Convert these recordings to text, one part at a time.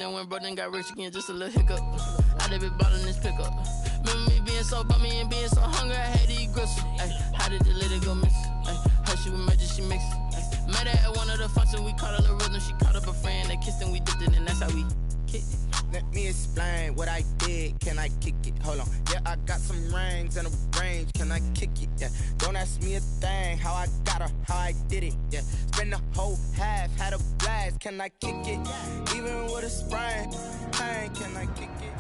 Then when brother got rich again, just a little hiccup. I did be bottling this pickup. Remember me being so bummy and being so hungry, I had to eat gristle. Ay, how did the lady go miss? Ay, how she was magic, she mixed. Met her at one of the functions, we caught her the rhythm. She caught up a friend, they kissed and we dipped it, and that's how we kicked it. Let me explain what I did. Can I kick it? Hold on. Yeah, I got some rings and a range. Can I kick it? Yeah. Don't ask me a thing. How I got her, how I did it. Yeah. Spend the whole half, had a blast. Can I kick it? Even with a sprain. Pain, can I kick it?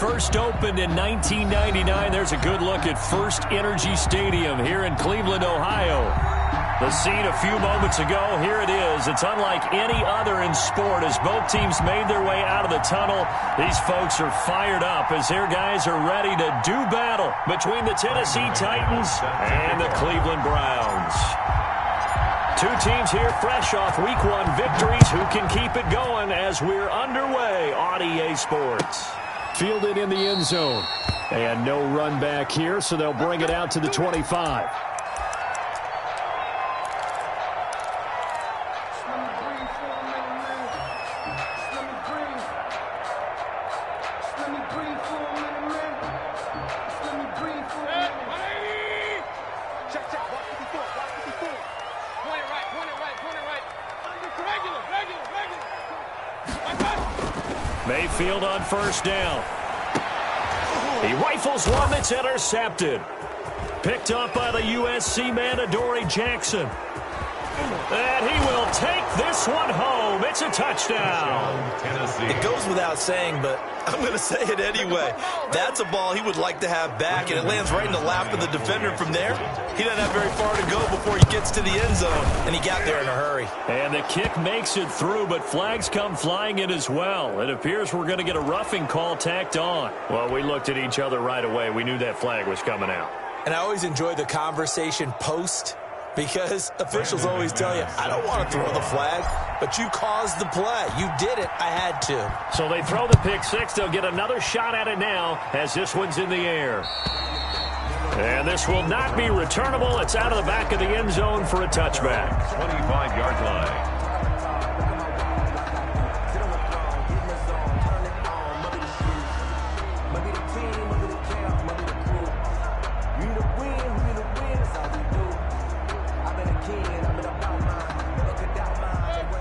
First opened in 1999. There's a good look at First Energy Stadium here in Cleveland, Ohio. The scene a few moments ago, here it is. It's unlike any other in sport as both teams made their way out of the tunnel. These folks are fired up as their guys are ready to do battle between the Tennessee Titans and the Cleveland Browns. Two teams here fresh off Week 1 victories. Who can keep it going as we're underway on EA Sports? Fielded in the end zone. And no run back here, so they'll bring it out to the 25. Mayfield on first down. He rifles one that's intercepted. Picked up by the USC man, Adoree Jackson. And he will take this one home. It's a touchdown. It goes without saying, but I'm going to say it anyway. That's a ball he would like to have back, and it lands right in the lap of the defender from there. He doesn't have very far to go before he gets to the end zone, and he got there in a hurry. And the kick makes it through, but flags come flying in as well. It appears we're going to get a roughing call tacked on. Well, we looked at each other right away. We knew that flag was coming out. And I always enjoy the conversation post, because officials always tell you, I don't want to throw the flag, but you caused the play. You did it. I had to. So they throw the pick six. They'll get another shot at it now as this one's in the air. And this will not be returnable. It's out of the back of the end zone for a touchback. 25-yard line.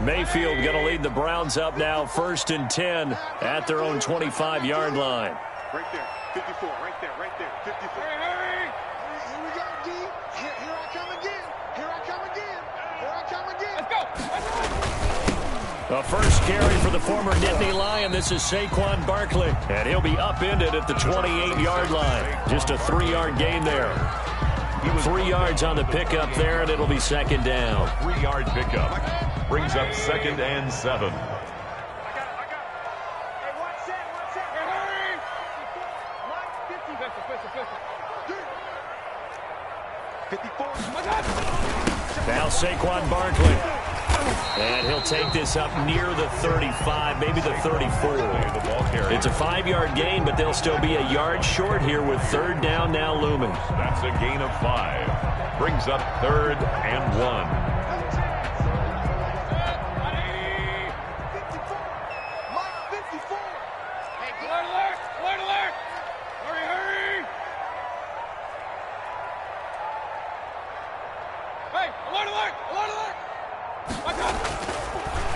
Mayfield going to lead the Browns up now, 1st and 10 at their own 25-yard line. Right there, 54, right there, 54. Hurry! Here we go, D. Here I come again. Here I come again. Let's go. A first carry for the former Nittany Lion. This is Saquon Barkley, and he'll be upended at the 28-yard line. Just a 3-yard gain there. 3 yards on the pickup there, and it'll be second down. 3-yard pickup. Brings up 2nd and 7. Now Saquon Barkley. And he'll take this up near the 35, maybe the 34. It's a 5-yard gain, but they'll still be a yard short here with 3rd down now looming. That's a gain of 5. Brings up 3rd and 1.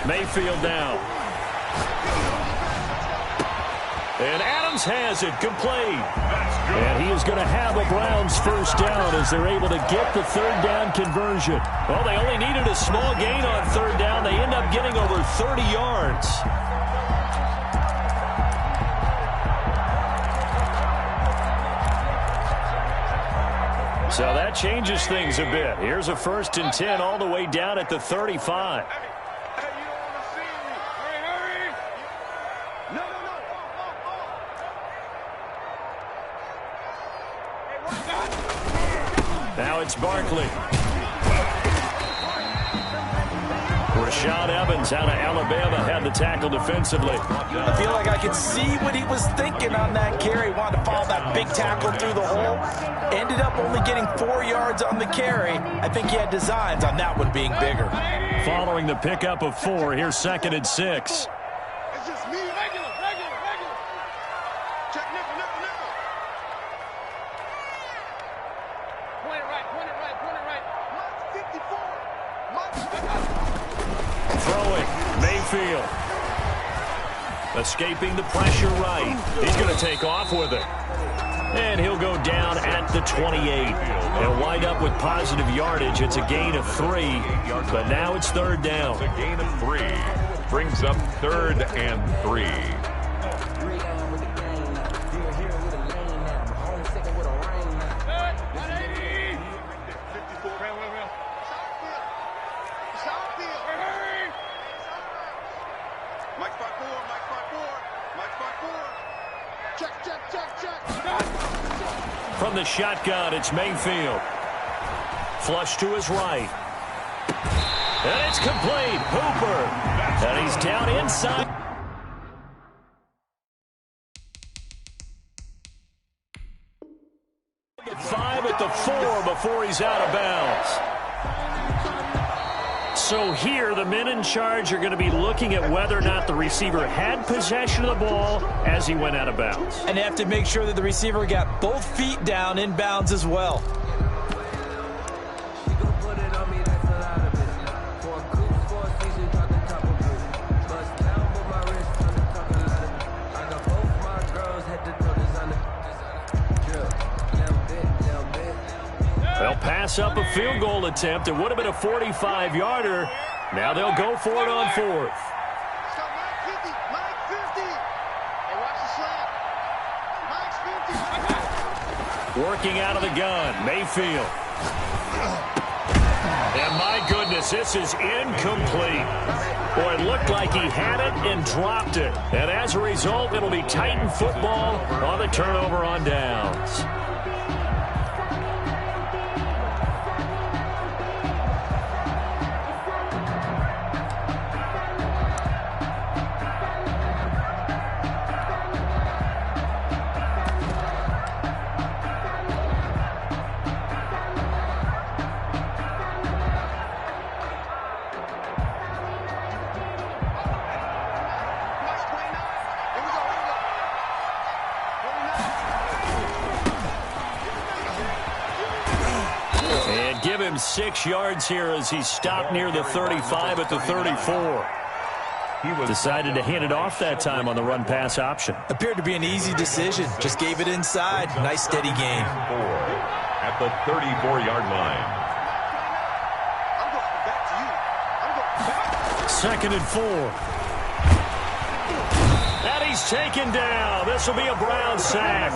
Mayfield down. And Adams has it complete. And he is going to have a Browns first down as they're able to get the 3rd down conversion. Well, they only needed a small gain on 3rd down. They end up getting over 30 yards. So that changes things a bit. Here's a 1st and 10 all the way down at the 35. Now it's Barkley. Rashad Evans out of Alabama had the tackle defensively. I feel like I could see what he was thinking on that carry. Wanted to follow that big tackle through the hole. Ended up only getting 4 yards on the carry. I think he had designs on that one being bigger. Following the pickup of 4, here's 2nd and 6. It's just me. Regular. Check nickel. Point it right. Mark 54. Throwing, Mayfield. Escaping the pressure right. He's going to take off with it. And he'll go down at the 28. He'll wind up with positive yardage. It's a gain of 3, but now it's 3rd down. It's a gain of 3. Brings up 3rd and 3. From the shotgun, it's Mayfield. Flush to his right. And it's complete. Hooper. And he's down inside. Get 5 at the 4 before he's out of bounds. So here, the men in charge are going to be looking at whether or not the receiver had possession of the ball as he went out of bounds. And they have to make sure that the receiver got both feet down in bounds as well. They'll pass up a field goal attempt. It would have been a 45-yarder. Now they'll go for it on 4th. Working out of the gun, Mayfield. And my goodness, this is incomplete. Boy, it looked like he had it and dropped it. And as a result, it'll be Titan football on the turnover on downs. Give him 6 yards here as he stopped near the 35 at the 34. He decided to hand it off that time on the run-pass option. Appeared to be an easy decision. Just gave it inside. Nice steady gain. At the 34-yard line. 2nd and 4. And he's taken down. This will be a Brown sack.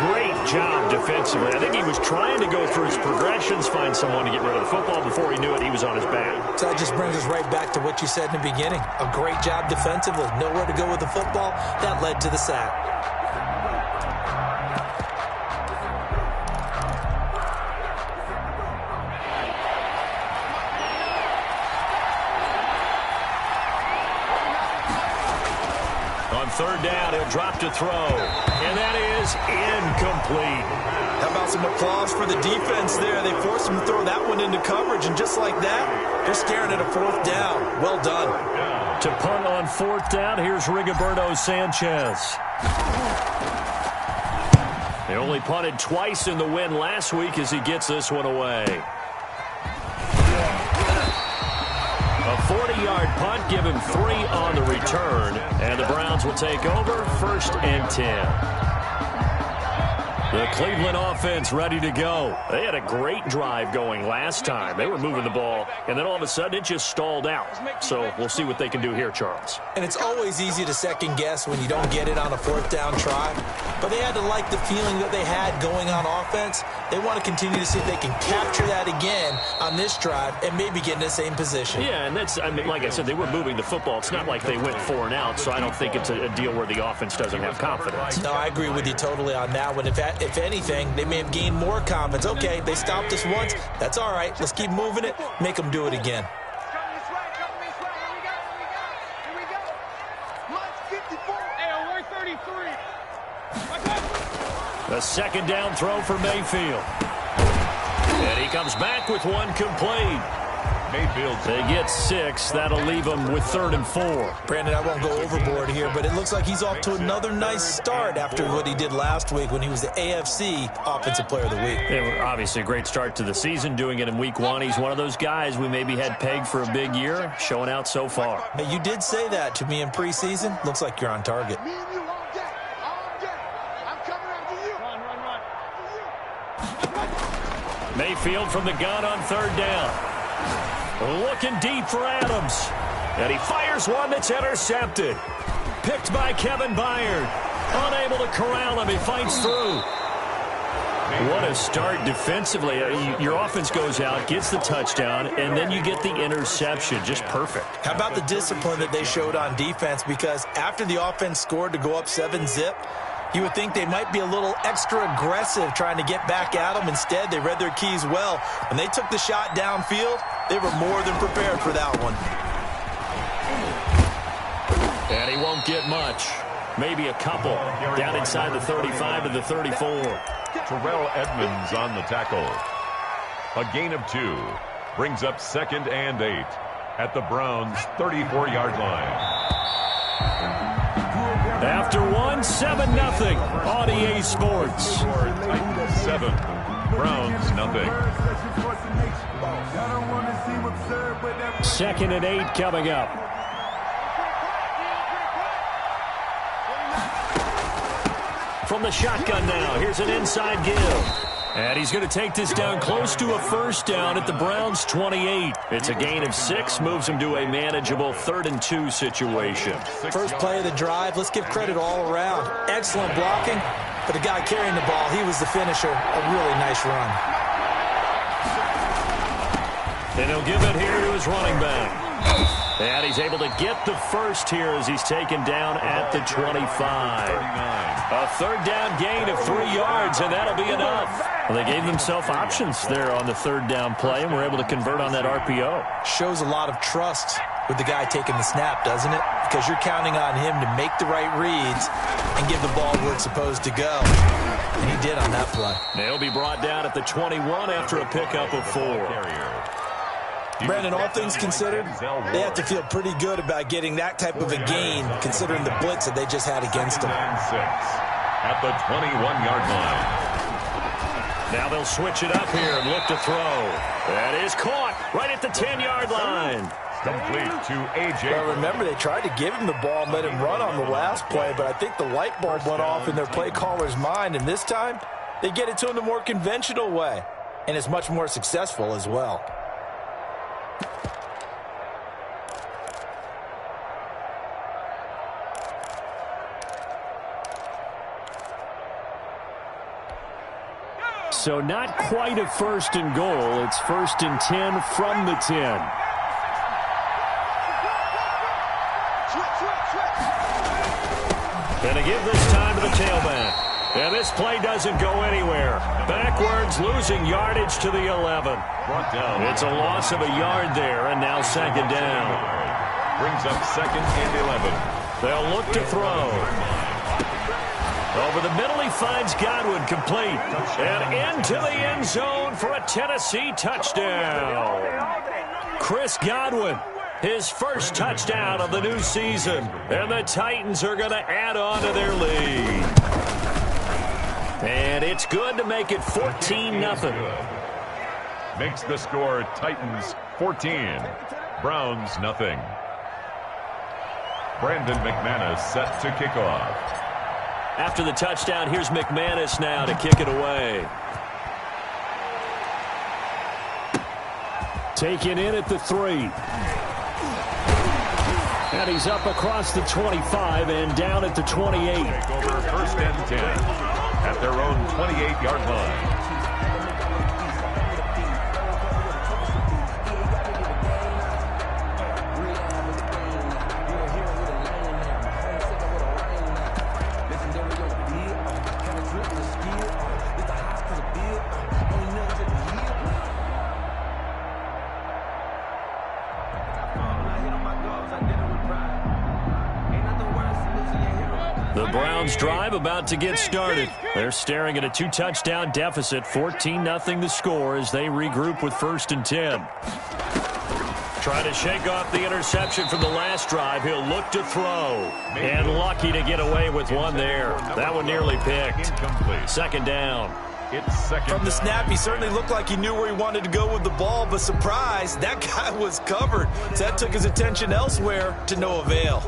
Great job defensively. I think he was trying to go through his progressions, find someone to get rid of the football. Before he knew it, he was on his back. So that just brings us right back to what you said in the beginning. A great job defensively. Nowhere to go with the football. That led to the sack. On 3rd down, he'll drop to throw. And that is incomplete. How about some applause for the defense there? They forced him to throw that one into coverage, and just like that, they're staring at a 4th down. Well done. To punt on 4th down, here's Rigoberto Sanchez. They only punted twice in the win last week as he gets this one away. A 40-yard punt, give him 3 on the return, and the Browns will take over 1st and 10. The Cleveland offense ready to go. They had a great drive going last time. They were moving the ball, and then all of a sudden it just stalled out. So we'll see what they can do here, Charles. And it's always easy to second guess when you don't get it on a 4th down try. But they had to like the feeling that they had going on offense. They want to continue to see if they can capture that again on this drive and maybe get in the same position. Yeah, and that's, I mean, like I said, they were moving the football. It's not like they went 4 and out, so I don't think it's a deal where the offense doesn't have confidence. No, I agree with you totally on that one. If anything, they may have gained more confidence. Okay, they stopped us once. That's all right. Let's keep moving it. Make them do it again. A second down throw for Mayfield. And he comes back with one complete. Mayfield. They get 6. That'll leave them with 3rd and 4. Brandon, I won't go overboard here, but it looks like he's off to another nice start after what he did last week when he was the AFC Offensive Player of the Week. It was obviously a great start to the season, doing it in week 1. He's one of those guys we maybe had pegged for a big year, showing out so far. Hey, you did say that to me in preseason. Looks like you're on target. Me and you all day. All day. I'm coming after you. Run. Mayfield from the gun on 3rd down. Looking deep for Adams. And he fires one that's intercepted. Picked by Kevin Byard. Unable to corral him. He fights through. What a start defensively. Your offense goes out, gets the touchdown, and then you get the interception. Just perfect. How about the discipline that they showed on defense? Because after the offense scored to go up 7-zip, you would think they might be a little extra aggressive trying to get back at them. Instead, they read their keys well. When they took the shot downfield, they were more than prepared for that one. And he won't get much. Maybe a couple. Down inside the 35 to the 34. Terrell Edmonds on the tackle. A gain of 2. Brings up 2nd and 8 at the Browns' 34-yard line. After 1, 7-0 on EA Sports. 7, Browns nothing. 2nd and 8 coming up. From the shotgun now, here's an inside give. And he's going to take this down close to a 1st down at the Browns' 28. It's a gain of 6, moves him to a manageable 3rd and 2 situation. First play of the drive, let's give credit all around. Excellent blocking, but the guy carrying the ball, he was the finisher. A really nice run. And he'll give it here to his running back. And he's able to get the first here as he's taken down at the 25. A 3rd down gain of 3 yards, and that'll be enough. Well, they gave themselves options there on the 3rd down play, and were able to convert on that RPO. Shows a lot of trust with the guy taking the snap, doesn't it? Because you're counting on him to make the right reads and give the ball where it's supposed to go. And he did on that play. They'll be brought down at the 21 after a pickup of 4. Brandon, all things considered, they have to feel pretty good about getting that type of a gain, considering the blitz that they just had against them. 6 at the 21-yard line. Now they'll switch it up here and look to throw. That is caught right at the 10-yard line. Complete to A.J. Well, remember, they tried to give him the ball and let him run on the last play, but I think the light bulb went off in their play caller's mind, and this time they get it to him the more conventional way, and it's much more successful as well. So not quite a 1st and goal. It's 1st and 10 from the 10. And a give this time to the tailback. And this play doesn't go anywhere. Backwards, losing yardage to the 11. Brought down. It's a loss of a yard there, and now 2nd down. Brings up 2nd and 11. They'll look to throw. Over the middle, he finds Godwin complete. And into the end zone for a Tennessee touchdown. Chris Godwin, his first touchdown of the new season. And the Titans are going to add on to their lead. And it's good to make it 14-0. Makes the score Titans 14, Browns nothing. Brandon McManus set to kick off. After the touchdown, here's McManus now to kick it away. Taken in at the 3. And he's up across the 25 and down at the 28. Take over 1st and 10 at their own 28-yard line. The Browns drive about to get started. They're staring at a 2-touchdown deficit, 14-0 the score as they regroup with 1st and 10. Trying to shake off the interception from the last drive. He'll look to throw. And lucky to get away with one there. That one nearly picked. 2nd down. From the snap, he certainly looked like he knew where he wanted to go with the ball, but surprise, that guy was covered. So that took his attention elsewhere to no avail.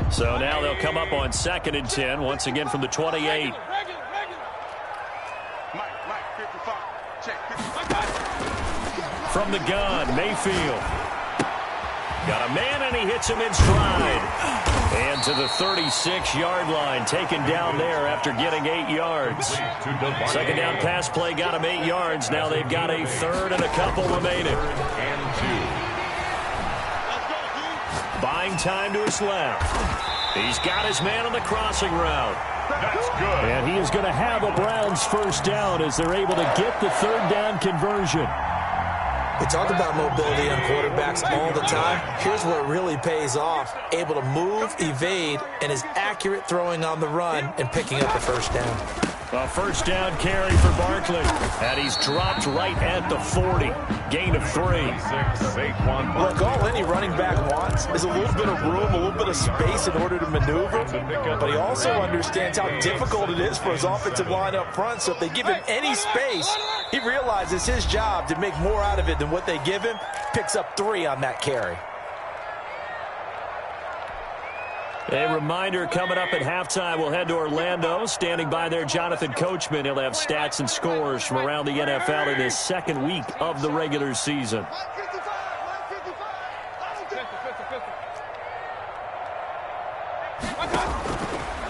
So now they'll come up on 2nd and 10, once again from the 28. From the gun, Mayfield. Got a man, and he hits him in stride. And to the 36-yard line, taken down there after getting 8 yards. 2nd down pass play got him 8 yards. Now they've got a 3rd and a couple remaining. Buying time to his left. He's got his man on the crossing route. That's good. And he is going to have a Browns 1st down as they're able to get the 3rd down conversion. We talk about mobility on quarterbacks all the time. Here's where it really pays off. Able to move, evade, and is accurate throwing on the run and picking up the 1st down. A 1st down carry for Barkley. And he's dropped right at the 40. Gain of 3. Look, all any running back wants is a little bit of room, a little bit of space in order to maneuver. But he also understands how difficult it is for his offensive line up front. So if they give him any space, he realizes his job to make more out of it than what they give him. Picks up 3 on that carry. A reminder coming up at halftime, we'll head to Orlando. Standing by there, Jonathan Coachman. He'll have stats and scores from around the NFL in his 2nd week of the regular season.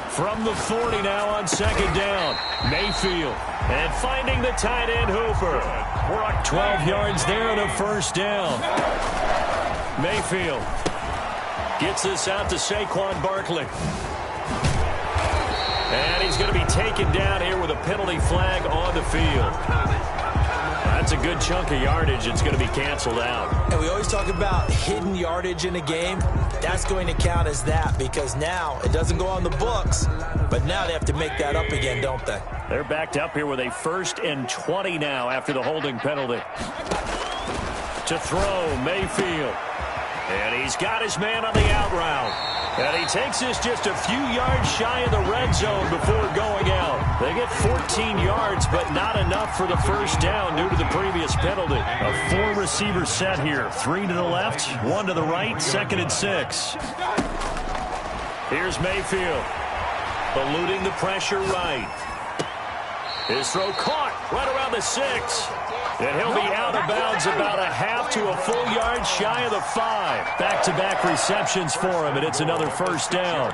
From the 40 now on 2nd down, Mayfield. And finding the tight end, Hooper. 12 yards there on a 1st down. Mayfield gets this out to Saquon Barkley. And he's going to be taken down here with a penalty flag on the field. That's a good chunk of yardage. It's going to be canceled out. And we always talk about hidden yardage in a game. That's going to count as that because now it doesn't go on the books, but now they have to make that up again, don't they? They're backed up here with a 1st and 20 now after the holding penalty. To throw, Mayfield. And he's got his man on the out route. And he takes this just a few yards shy of the red zone before going out. They get 14 yards, but not enough for the 1st down due to the previous penalty. A 4-receiver set here. 3 to the left, 1 to the right, 2nd and 6. Here's Mayfield. Eluding the pressure right. His throw caught right around the 6. And he'll be out of bounds about a half to a full yard shy of the 5. Back-to-back receptions for him, and it's another 1st down.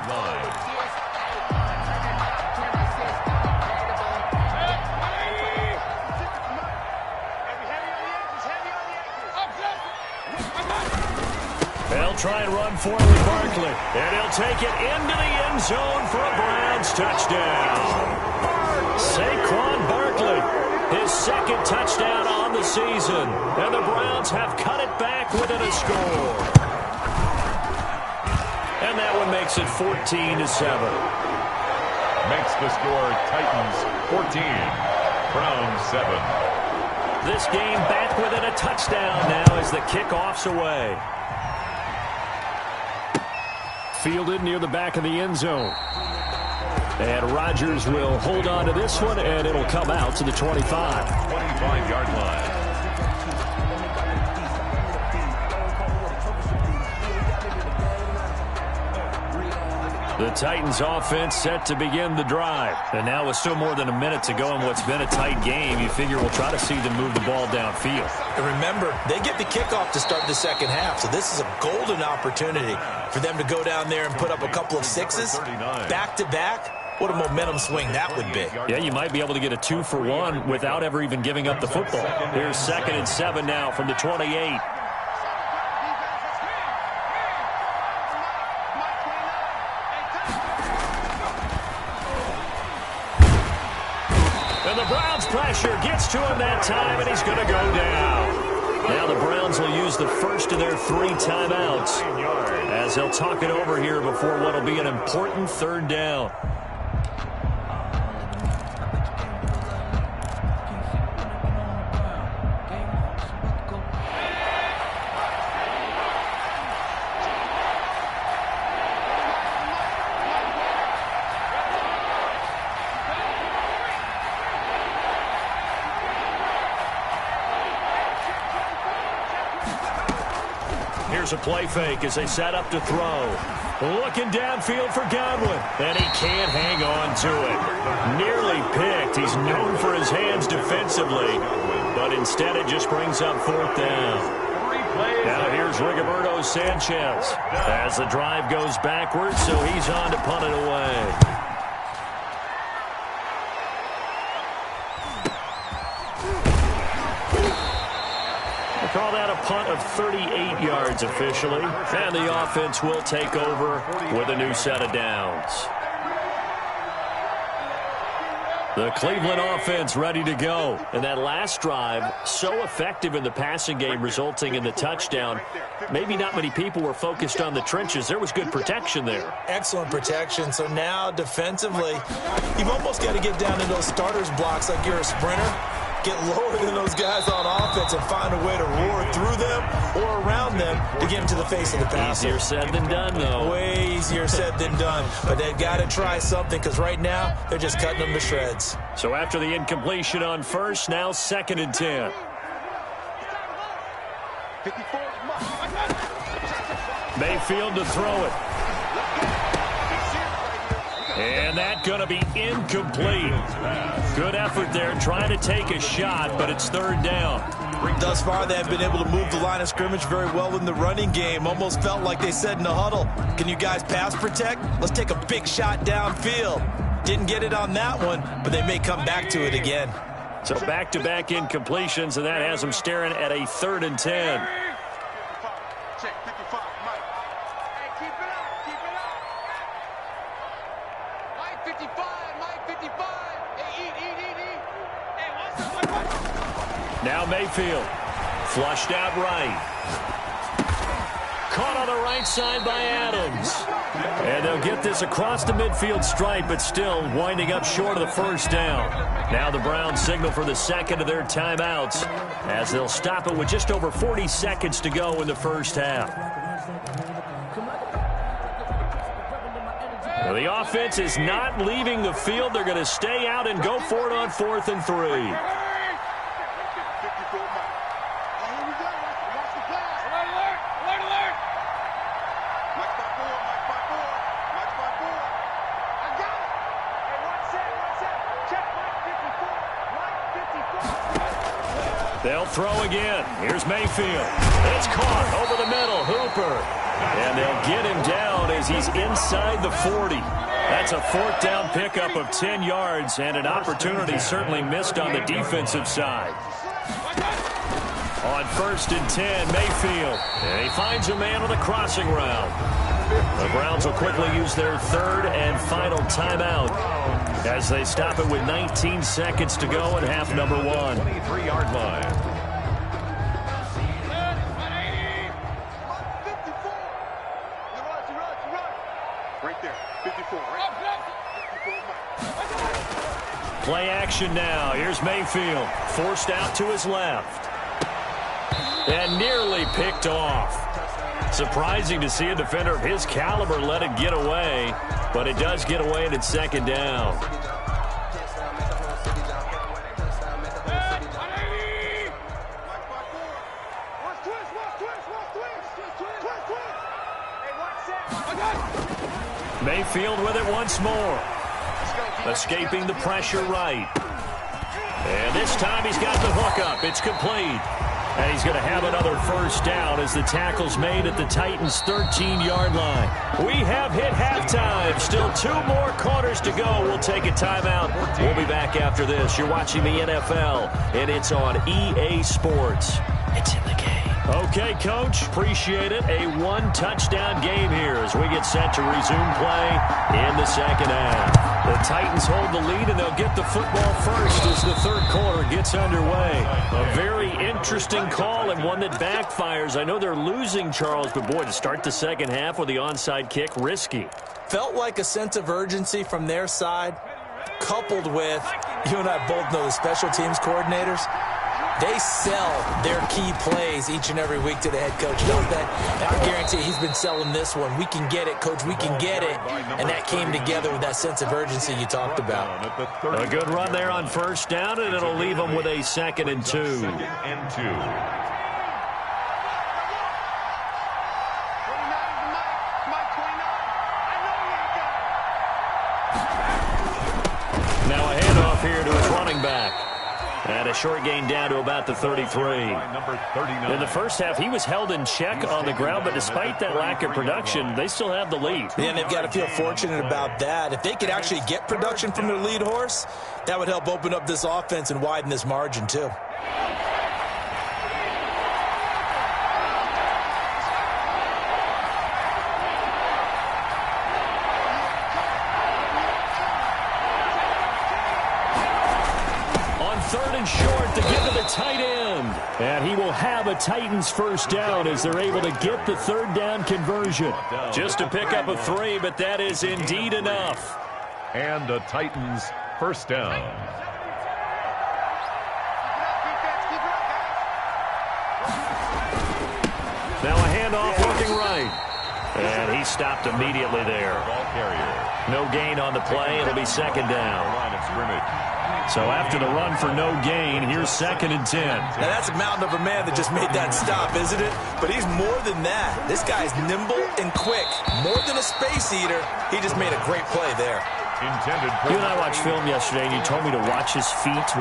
They'll try and run for it with Barkley. And he'll take it into the end zone for a Browns touchdown. Saquon Barkley. His 2nd touchdown on the season. And the Browns have cut it back within a score. And that one makes it 14-7. Makes the score Titans 14, Browns 7. This game back within a touchdown now as the kickoff's away. Fielded near the back of the end zone. And Rodgers will hold on to this one, and it'll come out to the 25. 25-yard line. The Titans offense set to begin the drive. And now with still more than a minute to go in what's been a tight game, you figure we'll try to see them move the ball downfield. And remember, they get the kickoff to start the 2nd half, so this is a golden opportunity for them to go down there and put up a couple of 6s back-to-back. What a momentum swing that would be. Yeah, you might be able to get a 2-for-1 without ever even giving up the football. Here's 2nd and 7 now from the 28. And the Browns pressure gets to him that time, and he's going to go down. Now the Browns will use the first of their 3 timeouts as they'll talk it over here before what will be an important 3rd down. Here's a play fake as they set up to throw. Looking downfield for Godwin, and he can't hang on to it. Nearly picked. He's known for his hands defensively, but instead it just brings up 4th down. Now here's Rigoberto Sanchez as the drive goes backwards, so he's on to punt it away. Call that a punt of 38 yards officially. And the offense will take over with a new set of downs. The Cleveland offense ready to go. And that last drive, so effective in the passing game, resulting in the touchdown. Maybe not many people were focused on the trenches. There was good protection there. Excellent protection. So now defensively, you've almost got to get down in those starters blocks like you're a sprinter. Get lower than those guys on offense and find a way to roar through them or around them to get into the face of the passer. Easier said than done, though. Way easier said than done. But they've got to try something because right now they're just cutting them to shreds. So after the incompletion on first, now 2nd and 10. Mayfield to throw it. And that's going to be incomplete. Good effort there trying to take a shot, but it's 3rd down. Thus far, they've been able to move the line of scrimmage very well in the running game. Almost felt like they said in the huddle, can you guys pass protect? Let's take a big shot downfield. Didn't get it on that one, but they may come back to it again. So back-to-back incompletions, and that has them staring at a 3rd and 10. Now Mayfield, flushed out right. Caught on the right side by Adams. And they'll get this across the midfield stripe, but still winding up short of the 1st down. Now the Browns signal for the 2nd of their timeouts as they'll stop it with just over 40 seconds to go in the 1st half. Now the offense is not leaving the field. They're going to stay out and go for it on 4th and 3. They'll throw again. Here's Mayfield. It's caught over the middle. Hooper. And they'll get him down as he's inside the 40. That's a 4th down pickup of 10 yards and an opportunity certainly missed on the defensive side. On 1st and 10, Mayfield. And he finds a man on the crossing route. The Browns will quickly use their 3rd and final timeout as they stop it with 19 seconds to go in half number 1. 23-yard line. Right there, 54. Play action now. Here's Mayfield. Forced out to his left. And nearly picked off. Surprising to see a defender of his caliber let it get away, but it does get away and it's 2nd down. Mayfield with it once more. Escaping the pressure right. And this time he's got the hook up. It's complete. And he's going to have another 1st down as the tackle's made at the Titans' 13-yard line. We have hit halftime. Still 2 more quarters to go. We'll take a timeout. We'll be back after this. You're watching the NFL, and it's on EA Sports. It's in the game. Okay, Coach. Appreciate it. A 1-touchdown game here as we get set to resume play in the 2nd half. The Titans hold the lead, and they'll get the football first as the third quarter gets underway. A very interesting call and one that backfires. I know they're losing, Charles, but boy, to start the second half with the onside kick, risky. Felt like a sense of urgency from their side, coupled with, you and I both know the special teams coordinators, they sell their key plays each and every week to the head coach, don't they? And I guarantee he's been selling this one. We can get it, coach, we can get it. And that came together with that sense of urgency you talked about. A good run there on first down, and it'll leave them with a 2nd and 2. Now a handoff here to his running back. And a short gain down to about the 33. In the first half, he was held in check on the ground, but despite that lack of production, they still have the lead. Yeah, and they've got to feel fortunate about that. If they could actually get production from their lead horse, that would help open up this offense and widen this margin, too. Third and short to give to the tight end. And he will have a Titans first down as they're able to get the third down conversion. Just to pick up a 3, but that is indeed enough. And the Titans first down. Now a handoff looking right. And he stopped immediately there. No gain on the play. It'll be 2nd down. Line of scrimmage. So after the run for no gain, here's 2nd and 10. Now that's a mountain of a man that just made that stop, isn't it? But he's more than that. This guy's nimble and quick. More than a space eater, he just made a great play there. You and I watched film yesterday, and you told me to watch his feet. For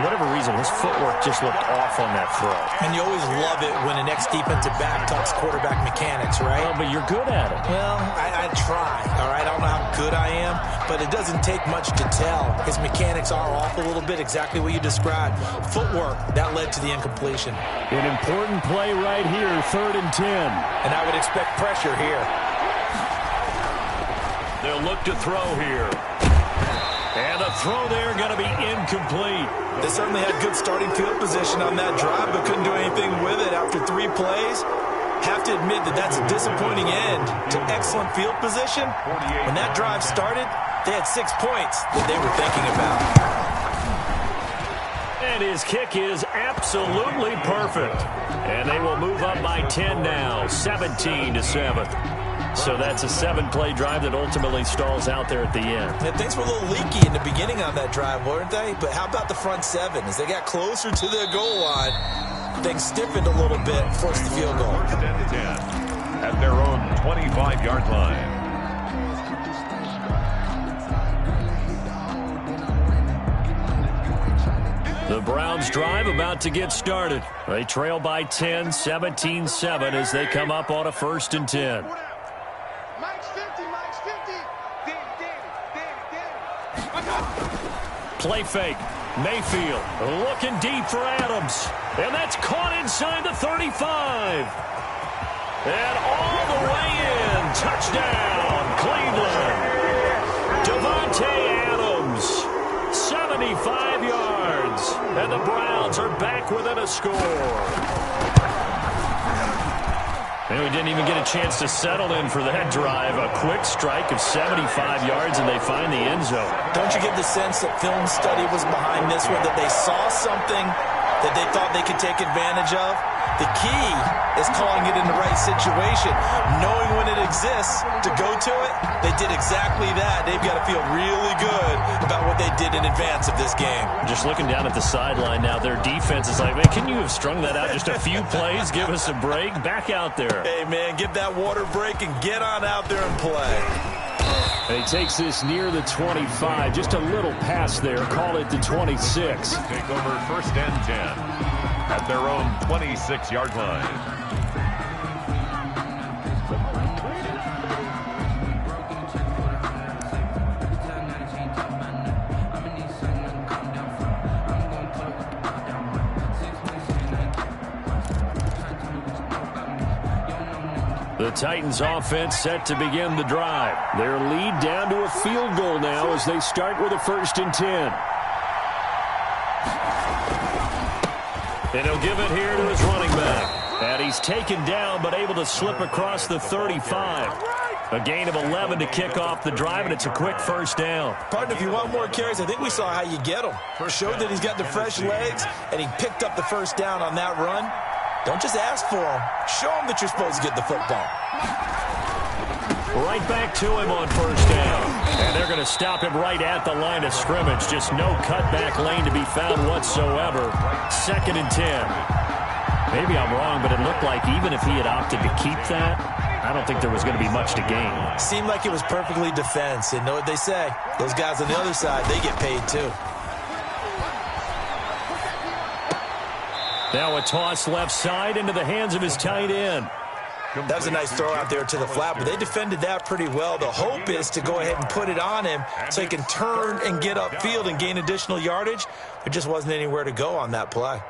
whatever reason, his footwork just looked off on that throw. And you always love it when an ex-defensive back talks quarterback mechanics, right? Well, but you're good at it. Well, I try, all right? I don't know how good I am, but it doesn't take much to tell. His mechanics are off a little bit, exactly what you described. Footwork, that led to the incompletion. An important play right here, 3rd and 10. And I would expect pressure here. They'll look to throw here. And the throw there going to be incomplete. They certainly had good starting field position on that drive, but couldn't do anything with it after 3 plays. Have to admit that that's a disappointing end to excellent field position. When that drive started, they had 6 points that they were thinking about. And his kick is absolutely perfect. And they will move up by 10 now, 17-7. So that's a 7-play drive that ultimately stalls out there at the end. And things were a little leaky in the beginning on that drive, weren't they? But how about the front 7? As they got closer to the goal line, things stiffened a little bit, forced the field goal. 1st and 10 at their own 25-yard line. The Browns drive about to get started. They trail by 10, 17-7 as they come up on a 1st and 10. Play fake. Mayfield looking deep for Adams. And that's caught inside the 35. And all the way in. Touchdown, Cleveland. Devontae Adams, 75 yards. And the Browns are back within a score. And we didn't even get a chance to settle in for that drive. A quick strike of 75 yards, and they find the end zone. Don't you get the sense that film study was behind this one, that they saw something that they thought they could take advantage of? The key is calling it in the right situation. Knowing when it exists to go to it, they did exactly that. They've got to feel really good about what they did in advance of this game. Just looking down at the sideline now, their defense is like, man, can you have strung that out just a few plays? Give us a break. Back out there. Hey, man, get that water break and get on out there and play. And he takes this near the 25. Just a little pass there. Call it the 26. Take over 1st and 10 at their own 26-yard line. The Titans offense set to begin the drive. Their lead down to a field goal now as they start with a 1st and 10. And he'll give it here to his running back. And he's taken down but able to slip across the 35. A gain of 11 to kick off the drive, and it's a quick 1st down. Partner, if you want more carries, I think we saw how you get them. Showed that he's got the fresh legs, and he picked up the 1st down on that run. Don't just ask for him. Show him that you're supposed to get the football. Right back to him on 1st down. And they're going to stop him right at the line of scrimmage. Just no cutback lane to be found whatsoever. 2nd and 10. Maybe I'm wrong, but it looked like even if he had opted to keep that, I don't think there was going to be much to gain. Seemed like it was perfectly defense. And know what they say? Those guys on the other side, they get paid too. Now a toss left side into the hands of his tight end. That was a nice throw out there to the flat, but they defended that pretty well. The hope is to go ahead and put it on him so he can turn and get upfield and gain additional yardage. There just wasn't anywhere to go on that play.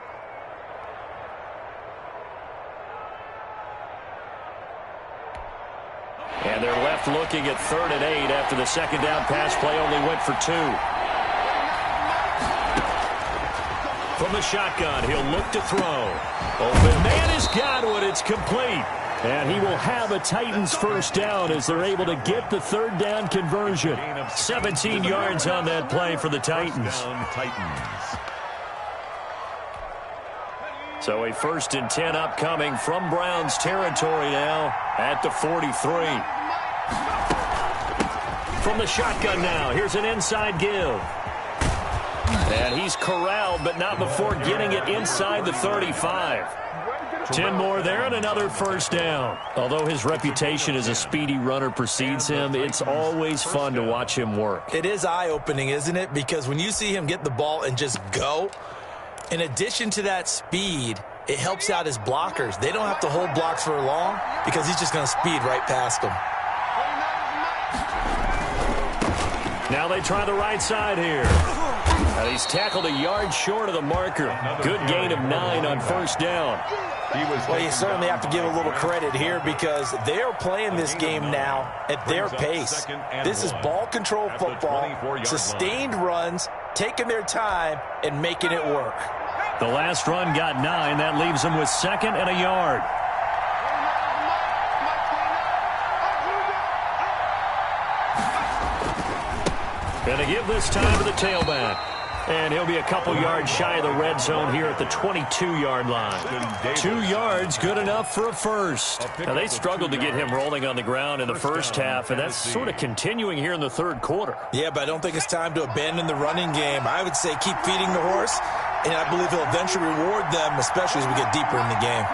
And they're left looking at 3rd and 8 after the 2nd down pass play only went for 2. From the shotgun, he'll look to throw. Open man has got one. It's complete. And he will have a Titans 1st down as they're able to get the 3rd down conversion. 17 yards on that play for the Titans. So a 1st and 10 upcoming from Browns territory now at the 43. From the shotgun now, here's an inside give. And he's corralled, but not before getting it inside the 35. 10 more there and another 1st down. Although his reputation as a speedy runner precedes him, it's always fun to watch him work. It is eye-opening, isn't it? Because when you see him get the ball and just go, in addition to that speed, it helps out his blockers. They don't have to hold blocks for long because he's just going to speed right past them. Now they try the right side here. And he's tackled a yard short of the marker. Good gain of 9 on 1st down. Well, you certainly have to give a little credit here because they're playing this game now at their pace. This is ball control football, sustained runs, taking their time, and making it work. The last run got 9. That leaves them with 2nd and a yard. And they give this time to the tailback. And he'll be a couple yards shy of the red zone here at the 22-yard line. 2 yards, good enough for a 1st. Now, they struggled to get him rolling on the ground in the 1st half, and that's sort of continuing here in the 3rd quarter. Yeah, but I don't think it's time to abandon the running game. I would say keep feeding the horse, and I believe he'll eventually reward them, especially as we get deeper in the game.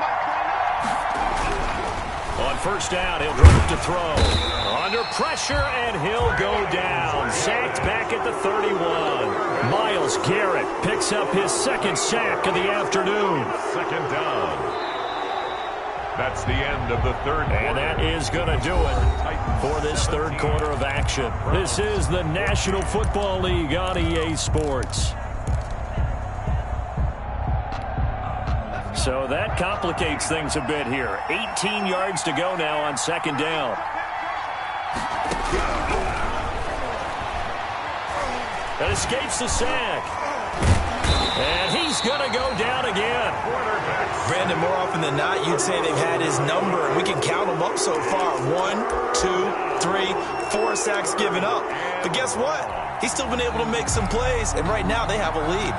On 1st down, he'll drop to throw. Under pressure, and he'll go down. Sacked back at the 31. Myles Garrett picks up his 2nd sack of the afternoon. 2nd down. That's the end of the 3rd quarter. And that is going to do it for this 3rd quarter of action. This is the National Football League on EA Sports. So that complicates things a bit here. 18 yards to go now on 2nd down. That escapes the sack. And he's going to go down again. Brandon, more often than not, you'd say they've had his number, and we can count them up so far. 1, 2, 3, 4 sacks given up. But guess what? He's still been able to make some plays, and right now they have a lead.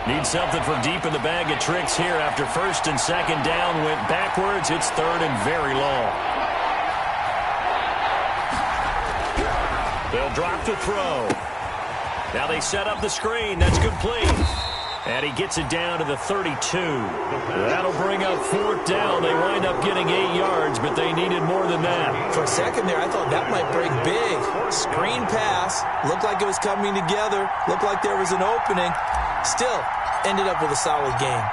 Need something from deep in the bag of tricks here after 1st and 2nd down went backwards. It's 3rd and very long. They'll drop to throw. Now they set up the screen. That's complete. And he gets it down to the 32. That'll bring up 4th down. They wind up getting 8 yards, but they needed more than that. For a second there, I thought that might break big. Screen pass. Looked like it was coming together. Looked like there was an opening. Still, ended up with a solid game.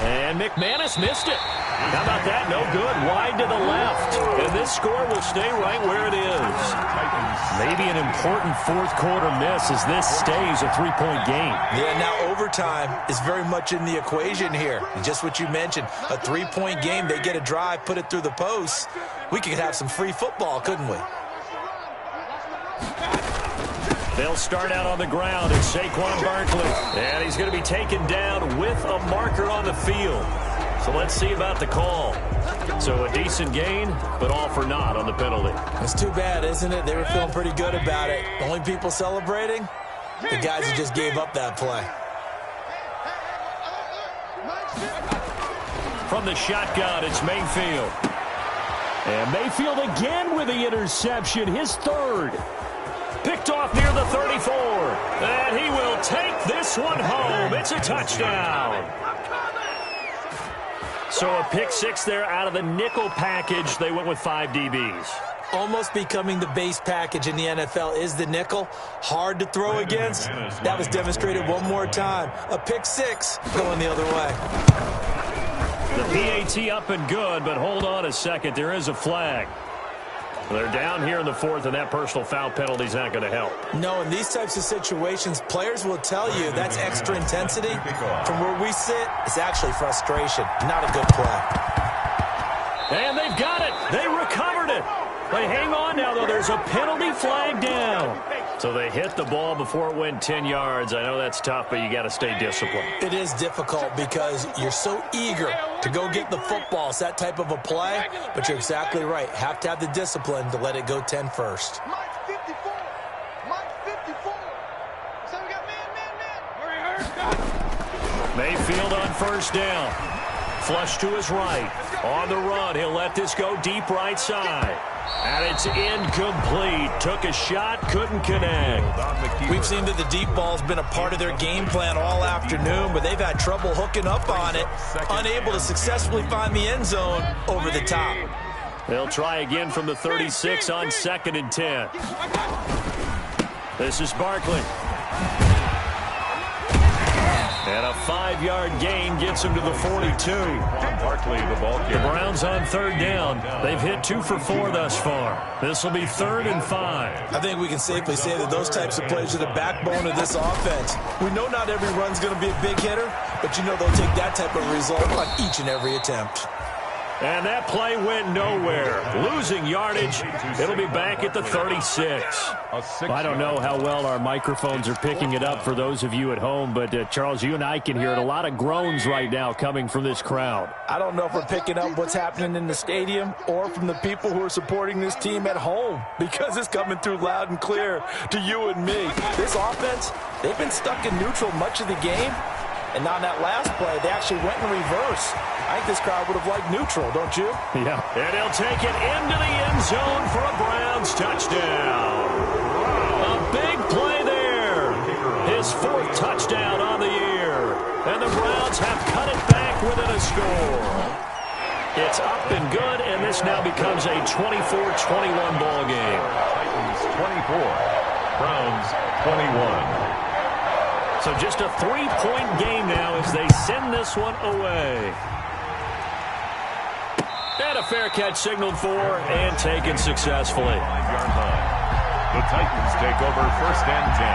And McManus missed it. How about that? No good. Wide to the left. And this score will stay right where it is. Maybe an important fourth-quarter miss as this stays a three-point game. Yeah, now overtime is very much in the equation here. Just what you mentioned, a three-point game. They get a drive, put it through the post. We could have some free football, couldn't we? They'll start out on the ground. It's Saquon Barkley. And he's going to be taken down with a marker on the field. So let's see about the call. So a decent gain, but all for naught on the penalty. It's too bad, isn't it? They were feeling pretty good about it. The only people celebrating, the guys who just gave up that play. From the shotgun, it's Mayfield. And Mayfield again with the interception, his third. Picked off near the 34. And he will take this one home. It's a touchdown. So a pick six there out of the nickel package. They went with 5 DBs. Almost becoming the base package in the NFL is the nickel. Hard to throw against. That was demonstrated one more time. A pick six going the other way. The PAT up and good, but hold on a second. There is a flag. They're down here in the fourth, and that personal foul penalty is not going to help. No, in these types of situations, players will tell you that's extra intensity. From where we sit, it's actually frustration. Not a good play. And they've got it. They recovered it. But hang on now, though. There's a penalty flag down. So they hit the ball before it went 10 yards. I know that's tough, but you got to stay disciplined. It is difficult because you're so eager to go get the football. It's that type of a play, but you're exactly right. Have to have the discipline to let it go 10 first. Mike 54. Mike 54. So we got man. Mayfield on first down. Flush to his right. On the run, he'll let this go deep right side. And it's incomplete. Took a shot, couldn't connect. We've seen that the deep ball's been a part of their game plan all afternoon, but they've had trouble hooking up on it. Unable to successfully find the end zone over the top. They'll try again from the 36 on 2nd and 10. This is Barkley. And a 5-yard gain gets him to the 42. Barkley, the ball carrier. The Browns on third down. They've hit 2 for 4 thus far. This will be 3rd and 5. I think we can safely say that those types of plays are the backbone of this offense. We know not every run's going to be a big hitter, but you know they'll take that type of result on each and every attempt. And that play went nowhere. Losing yardage. It'll be back at the 36. I don't know how well our microphones are picking it up for those of you at home, but Charles, you and I can hear it. A lot of groans right now coming from this crowd. I don't know if we're picking up what's happening in the stadium or from the people who are supporting this team at home, because it's coming through loud and clear to you and me. This offense, they've been stuck in neutral much of the game. And on that last play, they actually went in reverse. I think this crowd would have liked neutral, don't you? Yeah. And he'll take it into the end zone for a Browns touchdown. A big play there. His 4th touchdown on the year. And the Browns have cut it back within a score. It's up and good, and this now becomes a 24-21 ball game. Titans 24, Browns 21. So just a 3-point game now as they send this one away. And a fair catch signaled for and taken successfully. 5-yard line. The Titans take over 1st and 10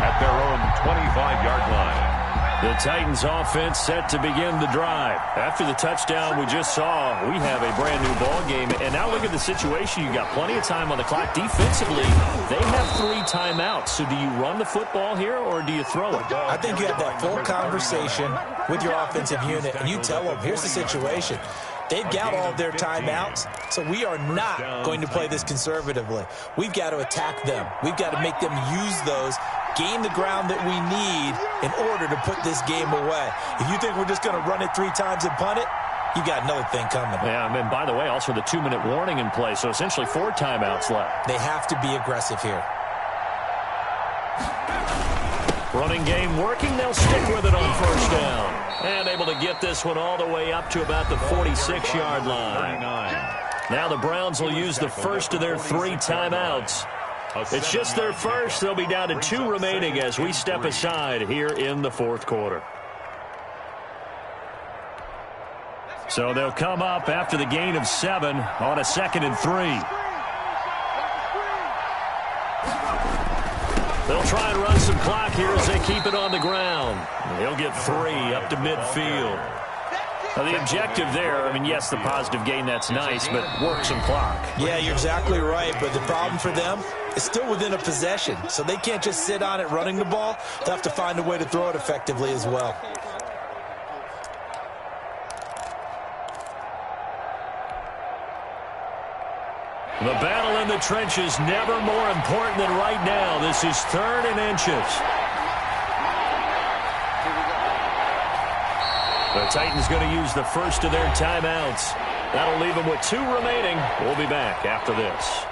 at their own 25-yard line. The Titans offense set to begin the drive. After the touchdown we just saw, we have a brand new ball game. And now look at the situation. You've got plenty of time on the clock. Defensively, they have 3 timeouts. So do you run the football here or do you throw it? I think you have that full conversation with your offensive unit, and you tell them, here's the situation. They've got all of their timeouts, so we are not going to play this conservatively. We've got to attack them. We've got to make them use those, gain the ground that we need in order to put this game away. If you think we're just going to run it 3 times and punt it, you got another thing coming. Yeah, and by the way, also the 2-minute warning in play, so essentially 4 timeouts left. They have to be aggressive here. Running game working. They'll stick with it on first down. And able to get this one all the way up to about the 46-yard line. Now the Browns will use the first of their 3 timeouts. It's just their first. They'll be down to 2 remaining as we step aside here in the 4th quarter. So they'll come up after the gain of 7 on a 2nd and 3. They'll try and run some clock here as they keep it on the ground. He'll get 3 up to midfield. Now the objective there, I mean, yes, the positive gain, that's nice, but work some clock. Yeah, you're exactly right, but the problem for them is still within a possession, so they can't just sit on it running the ball. They'll have to find a way to throw it effectively as well. The battle in the trenches never more important than right now. This is 3rd and inches. The Titans going to use the first of their timeouts. That'll leave them with 2 remaining. We'll be back after this.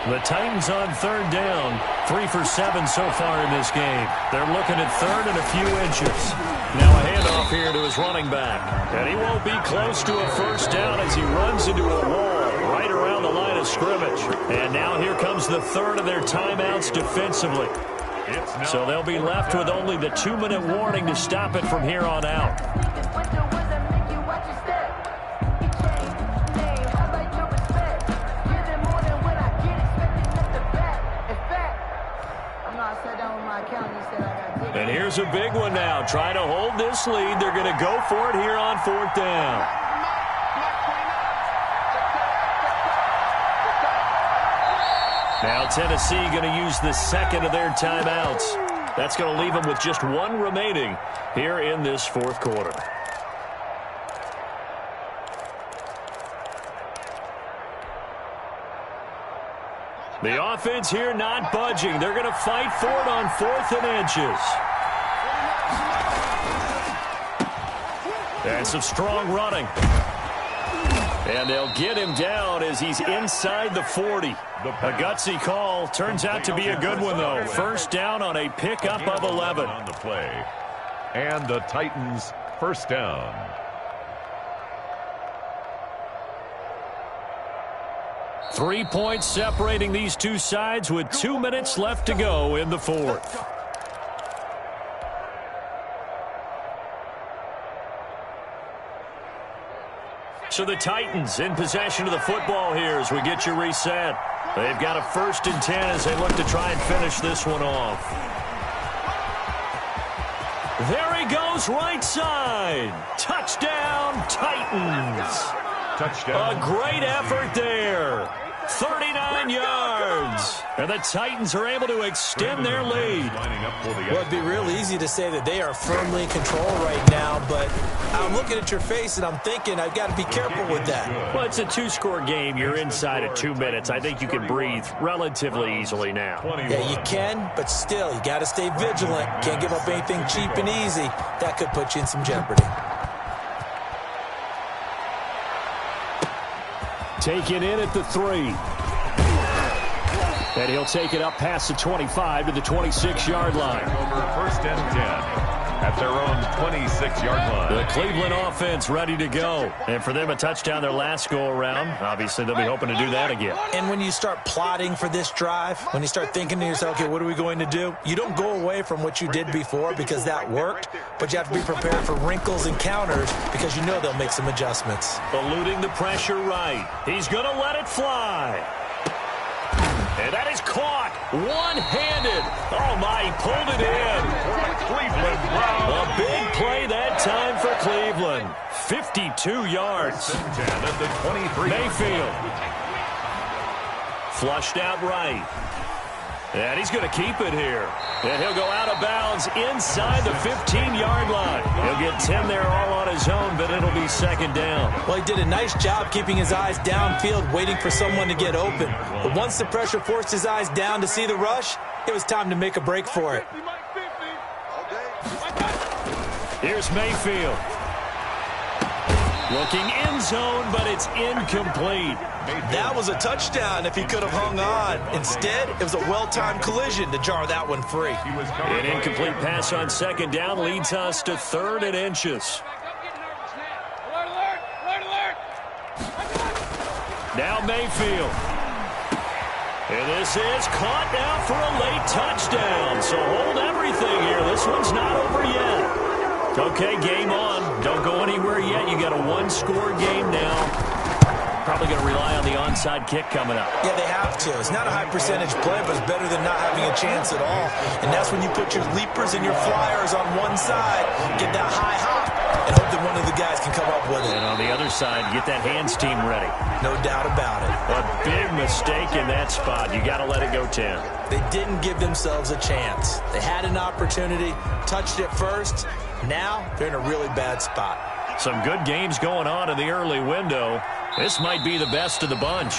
The Titans on 3rd down. 3 for 7 so far in this game. They're looking at 3rd and a few inches. Now a handoff here to his running back. And he won't be close to a first down as he runs into a wall right around the line of scrimmage. And now here comes the 3rd of their timeouts defensively. So they'll be left with only the 2-minute warning to stop it from here on out. And here's a big one now. Trying to hold this lead. They're going to go for it here on 4th down. Now Tennessee going to use the 2nd of their timeouts. That's going to leave them with just 1 remaining here in this 4th quarter. The offense here not budging. They're going to fight for it on 4th and inches. And some strong running. And they'll get him down as he's inside the 40. A gutsy call. Turns out to be a good one, though. First down on a pickup of 11. On the play. And the Titans first down. 3 points separating these two sides with 2 minutes left to go in the 4th. So the Titans in possession of the football here as we get you reset. They've got a 1st and 10 as they look to try and finish this one off. There he goes, right side. Touchdown, Titans. Touchdown. A great effort there. 39 yards. And the Titans are able to extend their lead. Well, it'd be real easy to say that they are firmly in control right now, but I'm looking at your face and I'm thinking I've got to be careful with that. Well, it's a 2-score game. You're inside of 2 minutes. I think you can breathe relatively easily now. Yeah, you can, but still, you got to stay vigilant. Can't give up anything cheap and easy. That could put you in some jeopardy. Taken in at the 3. And he'll take it up past the 25 to the 26-yard line. Over 1st and 10 at their own 26-yard line. The Cleveland offense ready to go. And for them, a touchdown their last go-around. Obviously, they'll be hoping to do that again. And when you start plotting for this drive, when you start thinking to yourself, okay, what are we going to do? You don't go away from what you did before because that worked, but you have to be prepared for wrinkles and counters because you know they'll make some adjustments. Eluding the pressure right. He's going to let it fly. And that is caught one-handed. Oh, my, he pulled it in. Cleveland Browns. A big play that time for Cleveland. 52 yards. At the 23. Mayfield. Flushed out right. And he's going to keep it here. And he'll go out of bounds inside the 15-yard line. He'll get 10 there all on his own, but it'll be 2nd down. Well, he did a nice job keeping his eyes downfield, waiting for someone to get open. But once the pressure forced his eyes down to see the rush, it was time to make a break for it. Here's Mayfield. Looking end zone, but it's incomplete. That was a touchdown if he could have hung on. Instead, it was a well-timed collision to jar that one free. An incomplete pass on second down leads us to 3rd and inches. Now Mayfield. And this is caught now for a late touchdown. So hold everything here. This one's not over yet. Okay, game on. Don't go anywhere yet. You got a one-score game now. Probably going to rely on the onside kick coming up. Yeah, they have to. It's not a high percentage play, but it's better than not having a chance at all. And that's when you put your leapers and your flyers on one side, get that high hop, and hope that one of the guys can come up with it. And on the other side, get that hands team ready. No doubt about it. A big mistake in that spot. You got to let it go 10. They didn't give themselves a chance. They had an opportunity, touched it first. Now they're in a really bad spot. Some good games going on in the early window. This might be the best of the bunch.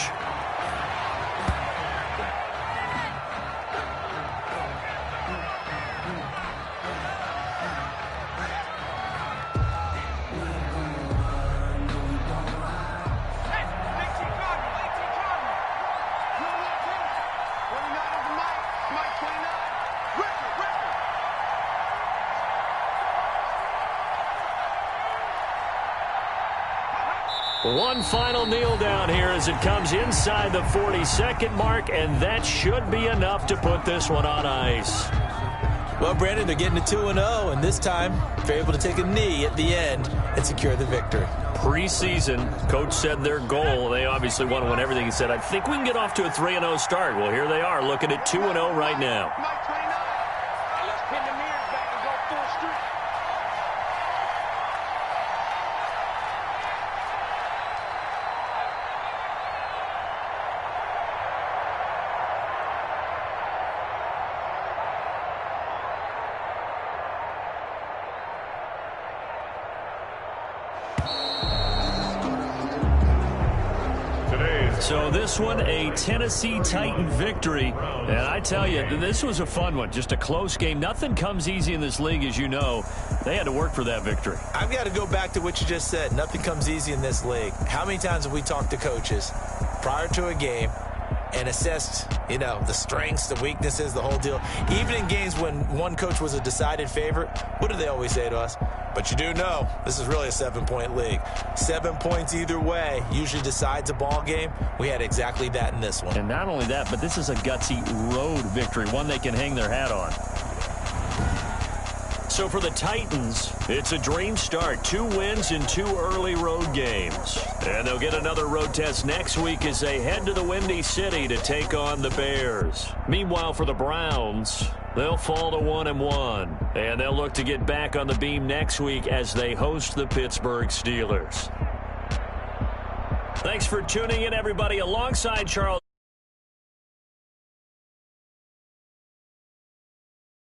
One final kneel down here as it comes inside the 40-second mark, and that should be enough to put this one on ice. Well, Brandon, they're getting to 2-0, and this time they're able to take a knee at the end and secure the victory. Preseason, coach said their goal, they obviously want to win everything. He said, I think we can get off to a 3-0 start. Well, here they are looking at 2-0 right now. So this one, a Tennessee Titan victory. And I tell you, this was a fun one. Just a close game. Nothing comes easy in this league, as you know. They had to work for that victory. I've got to go back to what you just said. Nothing comes easy in this league. How many times have we talked to coaches prior to a game and assessed, the strengths, the weaknesses, the whole deal? Even in games when one coach was a decided favorite, what do they always say to us? But you do know this is really a 7-point league. 7 points either way usually decides a ball game. We had exactly that in this one. And not only that, but this is a gutsy road victory, one they can hang their hat on. So for the Titans, it's a dream start. 2 wins in 2 early road games. And they'll get another road test next week as they head to the Windy City to take on the Bears. Meanwhile, for the Browns, they'll fall to 1-1. And they'll look to get back on the beam next week as they host the Pittsburgh Steelers. Thanks for tuning in, everybody. Alongside Charles